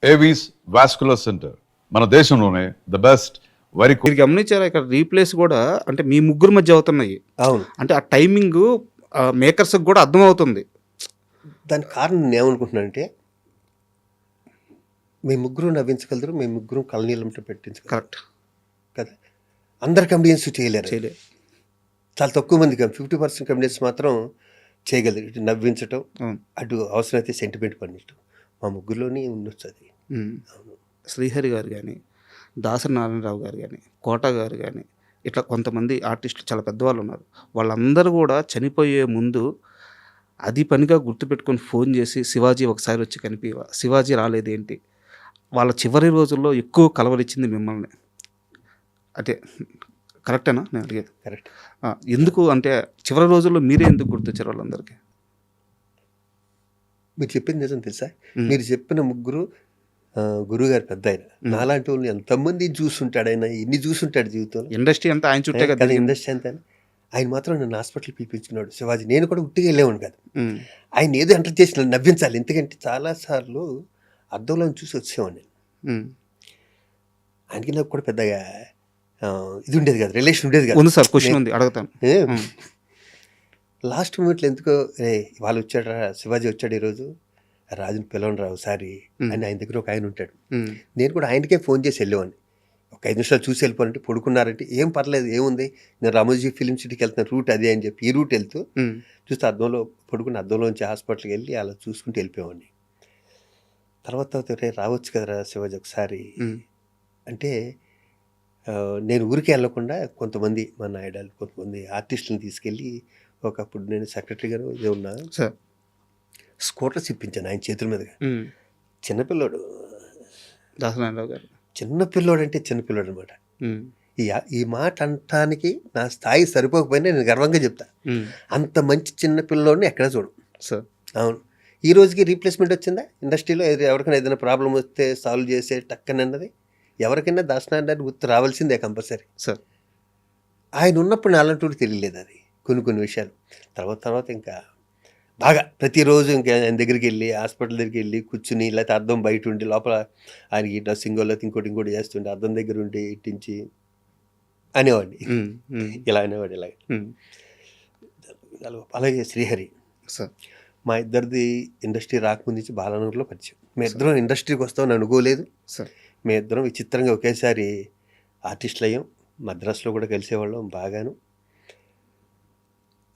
Avis vascular centre మన దేశంలోనే the best. మీరు గమనించారా ఇక్కడ రీప్లేస్ కూడా అంటే మీ ముగ్గురు మధ్య అవుతున్నాయి. అవును, అంటే ఆ టైమింగ్ మేకర్స్కి కూడా అర్థమవుతుంది. దానికి కారణం నేను ఏమనుకుంటున్నానంటే మేము ముగ్గురు నవ్వించగలరు, మేము ముగ్గురు కళ్ళనీళ్ళంటే పెట్టించగలరు. కరెక్ట్ కదా, అందరు కమెడియన్స్ చేయలేరు. చేయలే. చాలా తక్కువ మంది 50% కమెడియన్స్ మాత్రం చేయగలరు. ఇటు నవ్వించటం, అవును. అటు అవసరమైతే సెంటిమెంట్ పండించడం. మా ముగ్గురులోనే ఉండొచ్చు అది. అవును. శ్రీహరి గారు కానీ, దాసరి నారాయణరావు గారు కానీ, కోట గారు కానీ, ఇట్లా కొంతమంది ఆర్టిస్టులు చాలా పెద్దవాళ్ళు ఉన్నారు. వాళ్ళందరూ కూడా చనిపోయే ముందు అది పనిగా గుర్తుపెట్టుకొని ఫోన్ చేసి శివాజీ ఒకసారి వచ్చి కనిపివా, శివాజీ రాలేదేంటి, వాళ్ళ చివరి రోజుల్లో ఎక్కువ కలవరిచ్చింది మిమ్మల్ని. అంటే కరెక్టేనా నేను అడిగేది? కరెక్ట్. ఎందుకు అంటే చివరి రోజుల్లో మీరే ఎందుకు గుర్తొచ్చారు వాళ్ళందరికీ? మీరు చెప్పింది నిజం తెలుసా? మీరు చెప్పిన ముగ్గురు గురువుగారు పెద్ద ఆయన. నాలాంటి వాళ్ళు ఎంతమంది చూసుంటాడు ఆయన, ఎన్ని చూసుంటాడు జీవితంలో. ఇండస్ట్రీ అంతా ఆయన చుట్టే కదా. ఇండస్ట్రీ అంతా ఆయన మాత్రం నన్ను హాస్పిటల్ పిలిపించుకున్నాడు శివాజీ. నేను కూడా ఉట్టిగా వెళ్ళేవాడు కాదు. ఆయన ఏదో ఎంటర్ చేసి నవ్వించాలి. ఎందుకంటే చాలాసార్లు అద్దంలో చూసి వచ్చేవాడిని. ఆయనకి నాకు కూడా పెద్దగా ఇది ఉండేది కాదు, రిలేషన్ ఉండేది కాదు. ఉంది సార్, క్వశ్చన్ ఉంది, అడుగుతాను. లాస్ట్ మూమెంట్లో ఎందుకో వాళ్ళు వచ్చాడు, శివాజీ వచ్చాడు ఈరోజు, రాజుని పిలవని రావు సారి అని ఆయన దగ్గర ఒక ఆయన ఉంటాడు. నేను కూడా ఆయనకే ఫోన్ చేసి వెళ్ళేవాడిని. ఒక 5 నిమిషాలు చూసి వెళ్ళిపోవాలంటే పడుకున్నారంటే ఏం పర్లేదు, ఏముంది, నేను రామోజీ ఫిలిం సిటీకి వెళ్తున్న రూట్ అదే అని చెప్పి ఈ రూట్ వెళ్తూ చూస్తే అద్దంలో పడుకుని అద్దంలోంచి హాస్పిటల్కి వెళ్ళి అలా చూసుకుంటూ వెళ్ళిపోయేవాడిని. తర్వాత రావచ్చు కదరా శివాజీ ఒకసారి అంటే నేను ఊరికే వెళ్ళకుండా కొంతమంది మా నాయుడాలు, కొంతమంది ఆర్టిస్టులను తీసుకెళ్ళి ఒకప్పుడు నేను సెక్రటరీ గారు ఇదే ఉన్నా స్కూటర్స్ ఇప్పించాను ఆయన చేతుల మీదుగా. చిన్నపిల్లోడు దాసనారాయణరావు గారు, చిన్నపిల్లోడు అంటే చిన్నపిల్లోడు అనమాట. ఈ మాట అనటానికి నా స్థాయి సరిపోకపోయినా నేను గర్వంగా చెప్తా. అంత మంచి చిన్నపిల్లోడిని ఎక్కడ చూడు సార్. అవును, ఈ రోజుకి రీప్లేస్మెంట్ వచ్చిందా ఇండస్ట్రీలో? ఎవరికైనా ఏదైనా ప్రాబ్లం వస్తే సాల్వ్ చేసే టక్కని అన్నది ఎవరికైనా దాసనారాయణ గుర్తు రావాల్సిందే కంపల్సరీ సార్. ఆయన ఉన్నప్పుడు నా అలాంటి తెలియలేదు అది కొన్ని విషయాలు. తర్వాత ఇంకా బాగా ప్రతిరోజు ఇంకా ఆయన దగ్గరికి వెళ్ళి హాస్పిటల్ దగ్గరికి వెళ్ళి కూర్చుని, లేకపోతే అద్దం బయట ఉండి లోపల ఆయనకి డ్రెస్సింగ్ లేకపోతే ఇంకోటి చేస్తుండే అద్దం దగ్గర ఉండి ఇట్టించి అనేవాడిని. ఇలా అనేవాడు ఇలాగ. అలాగే శ్రీహరి సార్, మా ఇద్దరిది ఇండస్ట్రీ రాకముందు నుంచి బాలానగర్లో పరిచయం. మేము ఇద్దరం ఇండస్ట్రీకి వస్తామని అనుకోలేదు సార్. మేము ఇద్దరం విచిత్రంగా ఒకేసారి ఆర్టిస్టులు అయ్యాం. మద్రాసులో కూడా కలిసేవాళ్ళం బాగాను.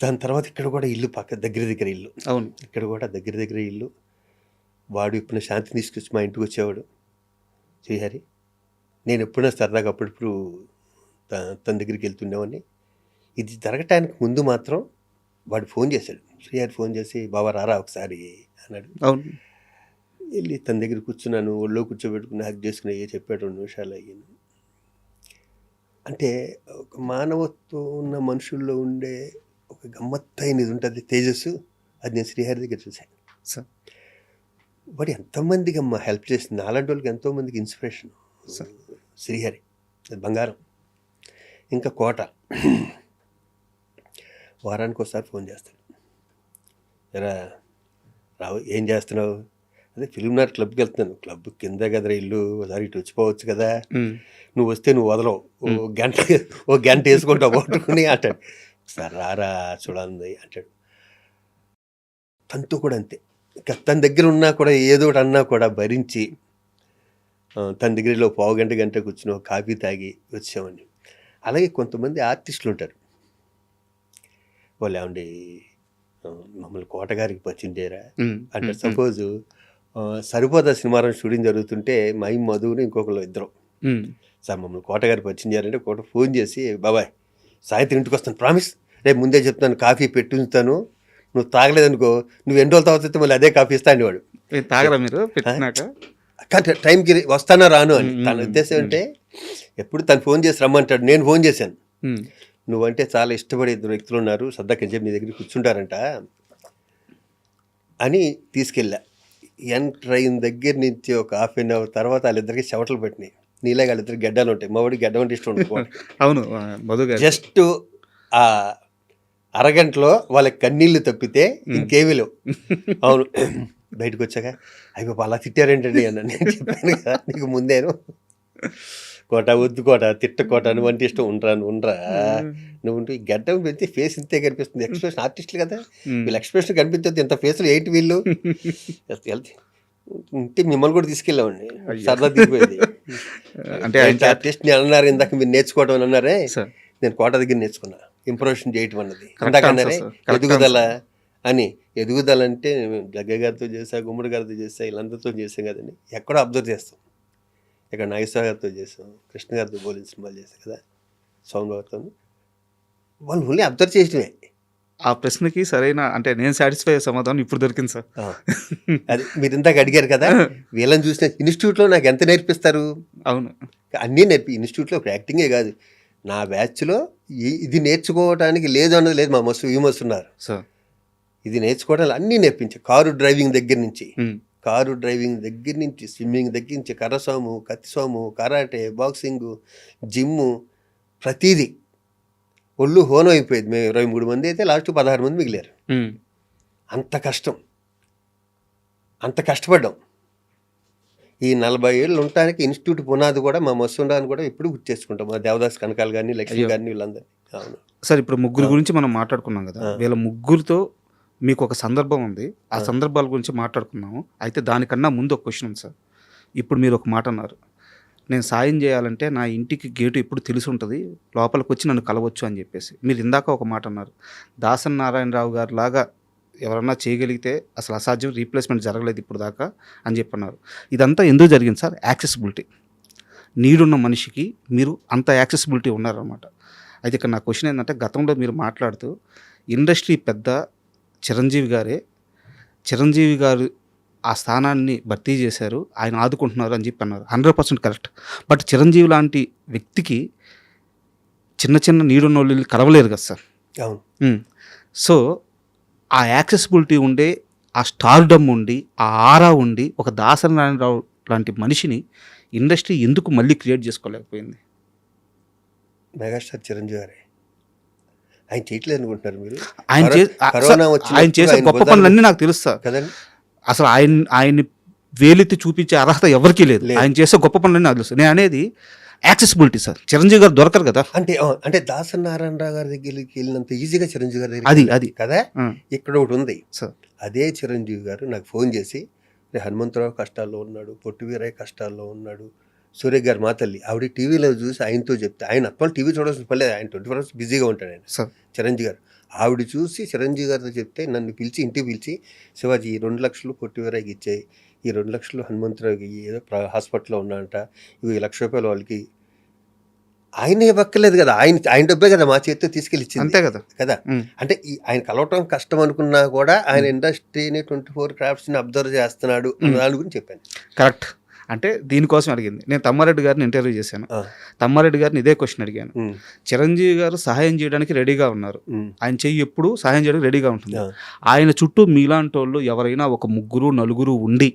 దాని తర్వాత ఇక్కడ కూడా ఇల్లు దగ్గర ఇల్లు. అవును, ఇక్కడ కూడా దగ్గర ఇల్లు. వాడు ఇప్పుడు శాంతిని తీసుకొచ్చి మా ఇంటికి వచ్చేవాడు శ్రీహరి. నేను ఎప్పుడైనా సరదాగా అప్పుడప్పుడు తన దగ్గరికి వెళ్తుండేవాడిని. ఇది జరగటానికి ముందు మాత్రం వాడు ఫోన్ చేశాడు, శ్రీహరి ఫోన్ చేసి బాబా రారా ఒకసారి అన్నాడు. అవును, వెళ్ళి తన దగ్గర కూర్చున్నాను, ఒళ్ళో కూర్చోబెట్టుకుని హక్ చేసుకుని చెప్పాడు 2 నిమిషాలు అయ్యాను. అంటే ఒక మానవత్వం ఉన్న మనుషుల్లో ఉండే ఒక గమ్మత్తైనది ఉంటుంది తేజస్సు, అది నేను శ్రీహరి దగ్గర చూశాను సార్. వాడు ఎంతోమందికి అమ్మ హెల్ప్ చేసింది, అలాంటి వాళ్ళకి ఎంతోమందికి ఇన్స్పిరేషన్ శ్రీహరి. అది బంగారం. ఇంకా కోట వారానికి ఒకసారి ఫోన్ చేస్తాడు, ఎరా రావు ఏం చేస్తున్నావు? అదే ఫిలింనగర్ క్లబ్కి వెళ్తున్నాను. క్లబ్ కింద కదరా ఇల్లు, ఒకసారి ఇటు వచ్చిపోవచ్చు కదా, నువ్వు వస్తే నువ్వు వదలవు, ఓ గంట వేసుకుంటావు పట్టుకుని అంటాడు. ఒకసారి రారా చూడాలి అంటాడు. తనతో కూడా అంతే. ఇంకా తన దగ్గర ఉన్నా కూడా ఏదో ఒకటి అన్నా కూడా భరించి తన దగ్గరలో పావు గంట కూర్చుని కాఫీ తాగి వచ్చామని. అలాగే కొంతమంది ఆర్టిస్టులు ఉంటారు, వాళ్ళు ఏమండి మమ్మల్ని కోటగారికి పరిచయం చేయరా అంటే సపోజు సరిపోదా సినిమారం షూటింగ్ జరుగుతుంటే మై మధువుని ఇంకొకరు ఇద్దరు సార్ మమ్మల్ని కోటగారికి పరిచయం చేయాలంటే కోట ఫోన్ చేసి బాబాయ్ సాయంత్రం ఇంటికి వస్తాను, ప్రామిస్, రేపు ముందే చెప్తాను, కాఫీ పెట్టుంచుతాను, నువ్వు తాగలేదనుకో నువ్వు ఎన్ని రోజులు తాగుతుంటే మళ్ళీ అదే కాఫీ ఇస్తా అనేవాడు. తాగరా మీరు పెట్టినాక? టైంకి వస్తానా రాను అని. తన ఉద్దేశం అంటే ఎప్పుడు తను ఫోన్ చేసి రమ్మంటాడు. నేను ఫోన్ చేశాను, నువ్వంటే చాలా ఇష్టపడే 2 వ్యక్తులు ఉన్నారు, సరదాకి చెప్పి నీ దగ్గర కూర్చుంటారంట అని తీసుకెళ్ళా. ఎంటర్ అయిన దగ్గర నుంచి ఒక 1/2 అవర్ తర్వాత వాళ్ళిద్దరికి చెవటలు పెట్టినాయి. నీలాగా వాళ్ళిద్దరికి గడ్డలు ఉంటాయి, మా వాడికి గడ్డ అంటే ఇష్టం ఉంటుంది. అవును, జస్ట్ ఆ అరగంటలో వాళ్ళకి కన్నీళ్లు తప్పితే ఇంకేమీ లేవు. అవును, బయటకు వచ్చాక అయ్యో అలా తిట్టారేంటండి అన్న. నేను చెప్పాను కదా నీకు ముందేను, కోట వద్దు కోట తిట్ట కోట నువ్వు అంటే ఇష్టం ఉండరా నువ్వు ఉంటే గడ్డం పెడితే ఫేస్ ఇంతే కనిపిస్తుంది. ఎక్స్ప్రెషన్ ఆర్టిస్టులు కదా వీళ్ళు ఎక్స్ప్రెషన్ కనిపించద్దు, ఇంత ఫేస్లు ఏంటి వీళ్ళు ఉంటే మిమ్మల్ని కూడా తీసుకెళ్ళామండి. సరదా దిగిపోయింది. అంటే ఆర్టిస్ట్ ని అన్నారు ఇందాక మీరు నేర్చుకోవడం అని అన్నారే, సార్ నేను కోట దగ్గర నేర్చుకున్నా ఇంప్రొవేషన్ చేయటం అన్నది. Correct ఇందాక answer, అన్నారే sir. Correct ఎదుగుదల అని. ఎదుగుదల అంటే జగ్గ గారితో చేసా, గుమ్మడి గారితో చేసా, వీళ్ళందరితో చేసాం కదండి. ఎక్కడో అబ్జర్వ్ చేస్తాం. ఇక్కడ నాగేశ్వర గారితో చేసాం, కృష్ణ గారితో పోలిన సినిమాలు చేసాం కదా, సౌండ్ గారితో. వాళ్ళు ఓన్లీ అబ్జర్వ్ చేయటమే. ఆ ప్రశ్నకి సరైన అంటే నేను సాటిస్ఫై అయ్యే సమాధానం ఇప్పుడు దొరికింది సార్. అది మీరు ఇందాక అడిగారు కదా, వీళ్ళని చూసిన ఇన్స్టిట్యూట్లో నాకు ఎంత నేర్పిస్తారు? అవును, అన్నీ ఇన్స్టిట్యూట్లో ఒక యాక్టింగే కాదు, నా బ్యాచ్లో ఇది నేర్చుకోవడానికి లేదు అన్నది లేదు. మా విమర్శ ఉన్నారు సార్, ఇది నేర్చుకోవడానికి అన్నీ నేర్పించారు. కారు డ్రైవింగ్ దగ్గర నుంచి, ఉమ్, కారు డ్రైవింగ్ దగ్గర నుంచి, స్విమ్మింగ్ దగ్గర నుంచి, కర్రసాము, కత్తిసాము, కరాటే, బాక్సింగు, జిమ్ము, ప్రతీది. ఒళ్ళు హోనం అయిపోయేది. మేము 23 మంది అయితే లాస్ట్ 16 మంది మిగిలారు. ఉమ్, అంత కష్టం, అంత కష్టపడ్డాం. ఈ 40 ఏళ్ళు ఉండటానికి ఇన్స్టిట్యూట్ పునాది కూడా మా మస్తుండాన్ని కూడా ఇప్పుడు గుర్తు చేసుకుంటాం. మా దేవదాస్ కనకాలు కానీ, లక్ష్మి గారిని, వీళ్ళందరినీ. అవును సార్, ఇప్పుడు ముగ్గురు గురించి మనం మాట్లాడుకున్నాం కదా, వీళ్ళ ముగ్గురితో మీకు ఒక సందర్భం ఉంది, ఆ సందర్భాల గురించి మాట్లాడుకున్నాము. అయితే దానికన్నా ముందు ఒక క్వశ్చన్ ఉంది సార్. ఇప్పుడు మీరు ఒక మాట అన్నారు, నేను సాయం చేయాలంటే నా ఇంటికి గేటు ఎప్పుడు తెలిసి ఉంటుంది, లోపలికి వచ్చి నన్ను కలవచ్చు అని చెప్పేసి. మీరు ఇందాక ఒక మాట అన్నారు, దాసరి నారాయణరావు గారు లాగా ఎవరన్నా చేయగలిగితే అసలు అసాధ్యం, రీప్లేస్మెంట్ జరగలేదు ఇప్పుడు దాకా అని చెప్పన్నారు. ఇదంతా ఎందుకు జరిగింది సార్? యాక్సెసిబిలిటీ. నీడున్న మనిషికి మీరు అంత యాక్సెసిబిలిటీ ఉన్నారన్నమాట. అయితే ఇక్కడ నా క్వశ్చన్ ఏంటంటే, గతంలో మీరు మాట్లాడుతూ ఇండస్ట్రీ పెద్ద చిరంజీవి గారే, చిరంజీవి గారు ఆ స్థానాన్ని భర్తీ చేశారు, ఆయన ఆదుకుంటున్నారు అని చెప్పి అన్నారు. 100% కరెక్ట్. బట్ చిరంజీవి లాంటి వ్యక్తికి చిన్న చిన్న నీడున్న వాళ్ళు కలవలేరు కదా సార్. అవును. సో ఆ యాక్సెసిబిలిటీ ఉండే, ఆ స్టార్డమ్ ఉండి, ఆ ఆరా ఉండి, ఒక దాసరి నారాయణరావు లాంటి మనిషిని ఇండస్ట్రీ ఎందుకు మళ్ళీ క్రియేట్ చేసుకోలేకపోయింది? మెగాస్టార్ చిరంజీవి గారే. ఆయన చేయట్లేదు అనుకుంటున్నారు మీరు? ఆయన ఆయన చేసే గొప్ప పనులన్నీ నాకు తెలుసు సార్. కదండి. అసలు ఆయన్ని వేలెత్తి చూపించే అర్హత ఎవరికీ లేదు. ఆయన చేసే గొప్ప పనులన్నీ నాకు తెలుసు. నేను అనేది యాక్సెసిబిలిటీ సార్. చిరంజీవి గారు దొరకరు కదా. అంటే దాసరి నారాయణరావు గారి దగ్గరికి వెళ్ళినంత ఈజీగా చిరంజీవి గారి దగ్గర అది కదా. ఇక్కడ ఒకటి ఉంది సార్. అదే చిరంజీవి గారు నాకు ఫోన్ చేసి, హనుమంతరావు కష్టాల్లో ఉన్నాడు, పొట్టి వీరయ్య కష్టాల్లో ఉన్నాడు, సూర్య గారు మా తల్లి ఆవిడ టీవీలో చూసి ఆయనతో చెప్తే, ఆయన అత్వాలు టీవీ చూడాల్సిన పర్లేదు, ఆయన 24 hours బిజీగా ఉంటాడు ఆయన సార్. చిరంజీవి గారు. ఆవిడ చూసి చిరంజీవి గారితో చెప్తే నన్ను పిలిచి ఇంటికి పిలిచి, శివాజీ ఈ 2 లక్షలు పొట్టి వీరయ్యకి ఇచ్చాయి, ఈ 2 లక్షలు హనుమంతరావుకి ఏదో హాస్పిటల్లో ఉన్నాడంట, ఇవి 1 లక్ష రూపాయలు వాళ్ళకి. ఆయన ఇవ్వక్కర్లేదు కదా, ఆయన డబ్బే కదా మా చేతితో తీసుకెళ్ళి ఇచ్చింది. అంతే కదా కదా. అంటే ఆయన కలవటం కష్టం అనుకున్నా కూడా ఆయన ఇండస్ట్రీని 24 క్రాఫ్ట్స్ని అబ్జర్వ్ చేస్తున్నాడు అన్న దాని గురించి చెప్పాను. కరెక్ట్. అంటే దీనికోసం అడిగింది. నేను తమ్మారెడ్డి గారిని ఇంటర్వ్యూ చేశాను. తమ్మారెడ్డి గారిని ఇదే క్వశ్చన్ అడిగాను. చిరంజీవి గారు సహాయం చేయడానికి రెడీగా ఉన్నారు, ఆయన చెయ్యి ఎప్పుడు సహాయం చేయడానికి రెడీగా ఉంటుంది. ఆయన చుట్టూ మీలాంటి వాళ్ళు ఎవరైనా ఒక 3-4 ఉండి,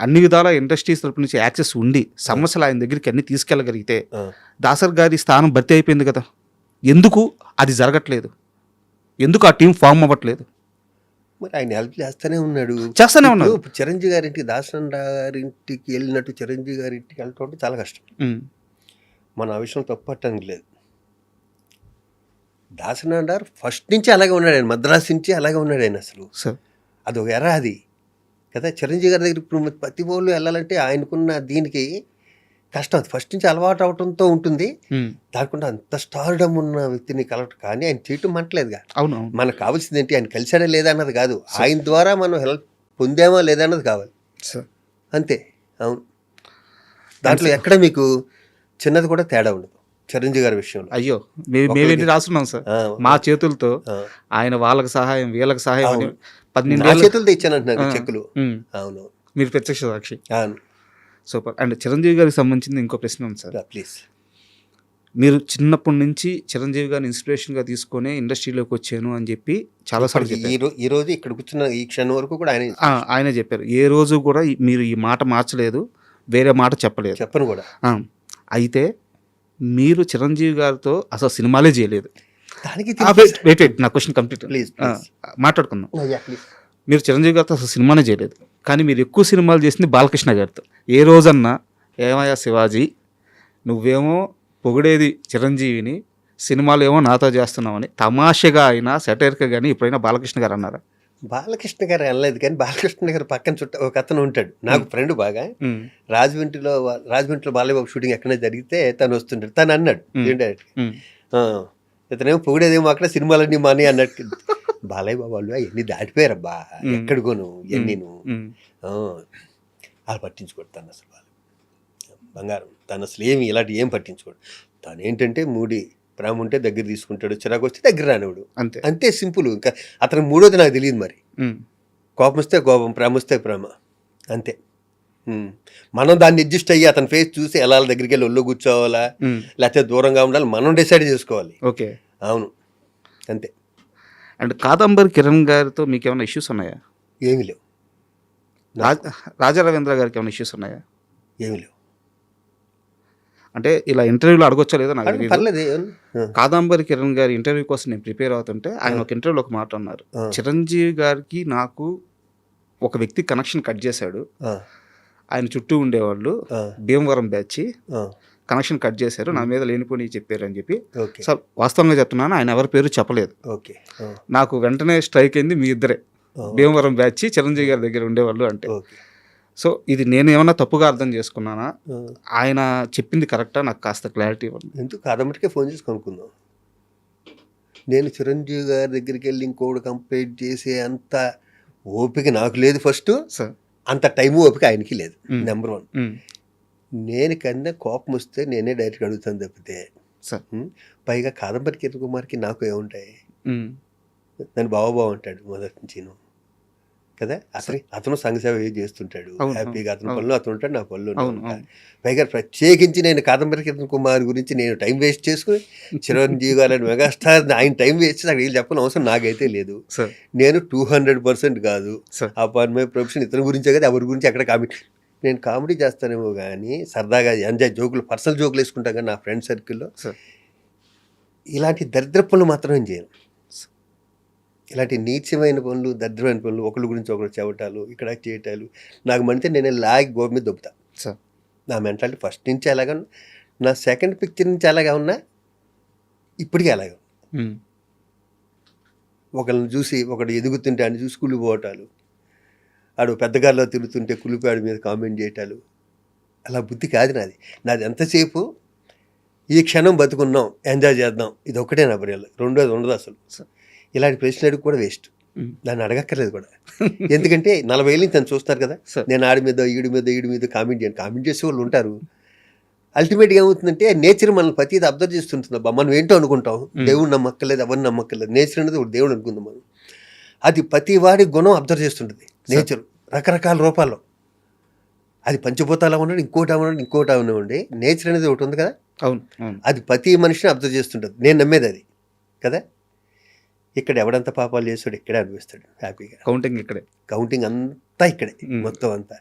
అన్ని విధాల ఇండస్ట్రీస్ తరపు నుంచి యాక్సెస్ ఉండి, సమస్యలు ఆయన దగ్గరికి అన్ని తీసుకెళ్ళగలిగితే దాసర్ గారి స్థానం భర్తీ అయిపోయింది కదా. ఎందుకు అది జరగట్లేదు? ఎందుకు ఆ టీం ఫామ్ అవ్వట్లేదు? మరి ఆయన హెల్ప్ చేస్తూనే ఉన్నాడు. చిరంజీవి గారింటికి, దాసరి గారింటికి వెళ్ళినట్టు చిరంజీవి గారింటికి వెళ్ళటం అంటే చాలా కష్టం. మన ఆ విషయం తప్పట్టడానికి లేదు. దాసరి గారు ఫస్ట్ నుంచి అలాగే ఉన్నాడు, ఆయన మద్రాసు నుంచి అలాగే ఉన్నాడు ఆయన. అసలు అదొక ఎరా అది కదా. చిరంజీవి గారి దగ్గర ఇప్పుడు ప్రతి వాళ్ళు వెళ్ళాలంటే ఆయనకున్న దీనికి కష్టం. అది ఫస్ట్ నుంచి అలవాటు అవడంతో ఉంటుంది. దానికుండా అంత స్టార్డమ్ ఉన్న వ్యక్తిని కలవటం కానీ ఆయన చేయటం మంటలేదుగా. అవును. మనకు కావాల్సింది ఏంటి, ఆయన కలిసాడా లేదా అన్నది కాదు, ఆయన ద్వారా మనం హెల్ప్ పొందామా లేదా అన్నది కావాలి అంతే. అవును. దాంట్లో ఎక్కడ మీకు చిన్నది కూడా తేడా ఉండదు చిరంజీవి గారి విషయంలో. అయ్యో, మేమేంటి రాస్తున్నాం సార్ మా చేతులతో, ఆయన వాళ్ళకి సహాయం వీళ్ళకి సహాయం 12 చేతులతో ఇచ్చానంటున్నారు చెక్కులు. అవును, మీరు ప్రత్యక్ష సాక్షి. అవును, సూపర్. అండ్ చిరంజీవి గారికి సంబంధించింది ఇంకో ప్రశ్న ఉంది సార్. ప్లీజ్. మీరు చిన్నప్పటి నుంచి చిరంజీవి గారిని ఇన్స్పిరేషన్గా తీసుకొని ఇండస్ట్రీలోకి వచ్చాను అని చెప్పి చాలాసార్లు చెప్పారు. ఈ రోజు ఇక్కడ కూర్చున్న ఈ క్షణం వరకు కూడా ఆయనే చెప్పారు. ఏ రోజు కూడా మీరు ఈ మాట మార్చలేదు, వేరే మాట చెప్పలేదు. చెప్పను కూడా. అయితే మీరు చిరంజీవి గారితో అసలు సినిమాలే చేయలేదు. దానికి వెయిట్, నా క్వశ్చన్ కంప్లీట్ ప్లీజ్ మాట్లాడుకుందాం. మీరు చిరంజీవి గారితో అసలు సినిమానే చేయలేదు, కానీ మీరు ఎక్కువ సినిమాలు చేసింది బాలకృష్ణ గారితో. ఏ రోజన్నా ఏమయ్యా శివాజీ, నువ్వేమో పొగిడేది చిరంజీవిని, సినిమాలు ఏమో నాతో చేస్తున్నామని తమాషగా అయినా సెటైర్గా కానీ ఎప్పుడైనా బాలకృష్ణ గారు అన్నారా? బాలకృష్ణ గారు అనలేదు, కానీ బాలకృష్ణ గారు పక్కన ఒక అతను ఉంటాడు నాకు ఫ్రెండ్ బాగా. రాజమండ్రిలో బాలయ్యబాబు షూటింగ్ ఎక్కడైనా జరిగితే తను వస్తుంటాడు. తను అన్నాడు ఏంటంటే, ఇతనేమో పొగిడేదేమో అక్కడ సినిమాలన్నీ మాని అన్నట్టు. బాలయ్య బాబు వాళ్ళు అవన్నీ దాటిపోయారబ్బా, ఎక్కడికోను ఎన్నీను వాళ్ళు పట్టించుకోడు. తను అసలు వాళ్ళు బంగారం, తను అసలు ఏమి ఇలాంటి ఏం పట్టించుకోడు. తను ఏంటంటే మూడి ప్రేమ ఉంటే దగ్గర తీసుకుంటాడు, చిరాకు వస్తే దగ్గర రానివాడు, అంతే అంతే సింపుల్. ఇంకా అతను మూడోది నాకు తెలియదు మరి. కోపం వస్తే కోపం, ప్రేమ వస్తే ప్రేమ, అంతే. మనం దాన్ని అడ్జస్ట్ అయ్యి అతని ఫేస్ చూసి ఎలా దగ్గరికి వెళ్ళి ఒళ్ళు కూర్చోవాలా లేకపోతే దూరంగా ఉండాలి మనం డిసైడ్ చేసుకోవాలి. ఓకే, అవును, అంతే. అండ్ కాదంబరి కిరణ్ గారితో మీకు ఏమైనా ఇష్యూస్ ఉన్నాయా? ఏమి లేవు. రాజా రవీంద్ర గారికి ఏమైనా ఇష్యూస్ ఉన్నాయా? ఏమి లేవు. అంటే ఇలా ఇంటర్వ్యూలో అడగొచ్చా లేదో నాకు తెలియదు. పర్లేదు. కాదంబరి కిరణ్ గారి ఇంటర్వ్యూ కోసం నేను ప్రిపేర్ అవుతుంటే ఆయన ఒక ఇంటర్వ్యూలో ఒక మాట అన్నారు, చిరంజీవి గారికి నాకు ఒక వ్యక్తి కనెక్షన్ కట్ చేశాడు, ఆయన చుట్టూ ఉండేవాళ్ళు భీమవరం బ్యాచ్ కనెక్షన్ కట్ చేశారు, నా మీద లేనిపోని చెప్పారు అని చెప్పి. సార్ వాస్తవంగా చెప్తున్నాను, ఆయన ఎవరి పేరు చెప్పలేదు. నాకు వెంటనే స్ట్రైక్ అయింది, మీ ఇద్దరే భీమవరం బ్యాచ్ చిరంజీవి గారి దగ్గర ఉండేవాళ్ళు అంటే. సో ఇది నేను ఏమన్నా తప్పుగా అర్థం చేసుకున్నానా, ఆయన చెప్పింది కరెక్టా, నాకు కాస్త క్లారిటీ ఇవ్వండి. ఎందుకు కాదమ్మటికే ఫోన్ చేసి కనుక్కుందాం. నేను చిరంజీవి గారి దగ్గరికి వెళ్ళి ఇంకోటి కంప్లైంట్ చేసే అంత ఓపిక నాకు లేదు ఫస్ట్, అంత టైము ఓపిక ఆయనకి లేదు. నెంబర్ 1. నేను కన్నా కోపం వస్తే నేనే డైరెక్ట్గా అడుగుతాను తప్పితే, పైగా కాదంబరి కిరణ్ కుమార్కి నాకు ఏముంటాయి, నన్ను బావ అంటాడు మొదటి నుంచి కదా. అతను సంఘసేవ చేస్తుంటాడు హ్యాపీగా, అతని పనులు అతను ఉంటాడు, నా పనులు. పైగా ప్రత్యేకించి నేను కాదంబరి కిరణ్ కుమార్ గురించి నేను టైం వేస్ట్ చేసుకుని చిరంజీవి గారు మెగాస్టార్ ఆయన టైం వేస్ట్ చేసి వీళ్ళు చెప్పిన అవసరం నాకైతే లేదు. నేను 200% కాదు అపాన్ మై ప్రొఫెషన్, ఇతని గురించే కదా, ఎవరి గురించి ఎక్కడ కామెంట్. నేను కామెడీ చేస్తానేమో కానీ సరదాగా ఎంజాయ్ జోకులు, పర్సనల్ జోకులు వేసుకుంటాను కానీ నా ఫ్రెండ్ సర్కిల్లో ఇలాంటి దరిద్ర పనులు మాత్రమే చేయను. ఇలాంటి నీచమైన పనులు, దరిద్రమైన పనులు, ఒకరి గురించి ఒకరు చెవటాలు, ఇక్కడ చేయటాలు నాకు మంచిగా నేను లాగి గోపు మీద దొబ్బుతా. నా మెంటాలిటీ ఫస్ట్ నుంచి అలాగా, నా సెకండ్ పిక్చర్ నుంచి అలాగా ఉన్నా, ఇప్పటికీ అలాగే. ఒకరిని చూసి ఒకడు ఎదుగుతుంటే అని చూసి కుళ్ళిపోవటాలు, ఆడు పెద్దగారిలో తిరుగుతుంటే కులిపాడు మీద కామెంట్ చేయటాలు, అలా బుద్ధి కాదు నాది. నాది ఎంతసేపు ఈ క్షణం బతుకున్నాం, ఎంజాయ్ చేద్దాం, ఇది ఒకటే నా పర్యాలు, రెండోది ఉండదు అసలు. ఇలాంటి ప్రశ్నలు అడుగు కూడా వేస్ట్, దాన్ని అడగక్కర్లేదు కూడా. ఎందుకంటే 40 ఏళ్ళ నుంచి తను చూస్తారు కదా, నేను ఆడి మీద ఈడి మీద కామెంట్ చేసే వాళ్ళు ఉంటారు. అల్టిమేట్గా ఏమవుతుందంటే నేచర్ మనల్ని ప్రతిది అబ్జర్వ్ చేస్తుంటుంది. మనం ఏంటో అనుకుంటాం, దేవుడు నమ్మక్కర్లేదు, ఎవరిని నమ్మక్కర్లేదు, నేచర్ అనేది ఒక దేవుడు అనుకుందాం మనం. అది ప్రతి వాడి గుణం అబ్జర్వ్ చేస్తుంటుంది నేచర్ రకరకాల రూపాల్లో. అది పంచభూతాలు ఉండండి, ఇంకోటి ఉండి, నేచర్ అనేది ఒకటి ఉంది కదా, అది ప్రతి మనిషిని అబ్జర్వ్ చేస్తుంటుంది. నేను నమ్మేది అది కదా. ఇక్కడ ఎవడంత పాపాలు చేస్తాడు ఇక్కడే అనిపిస్తాడు హ్యాపీగా. కౌంటింగ్ అంతా ఇక్కడే, మొత్తం అంతా.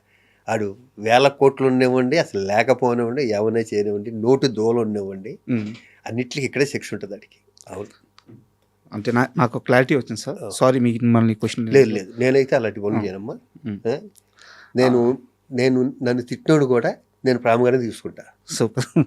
ఆడు 1000 కోట్లు ఉండేవ్వండి, అసలు లేకపోనివ్వండి, ఎవరైనా చేయనివ్వండి, నోటు దోలు ఉండేవ్వండి, అన్నిటికీ ఇక్కడే శిక్ష ఉంటుంది వాడికి. అవును, అంటే నాకు క్లారిటీ వచ్చింది సార్. సారీ మిమ్మల్ని క్వశ్చన్. లేదు, నేనైతే అలాంటి పనులు చేయనమ్మా. నేను నన్ను తిట్టినోడు కూడా నేను ప్రేమగానే తీసుకుంటా. సూపర్.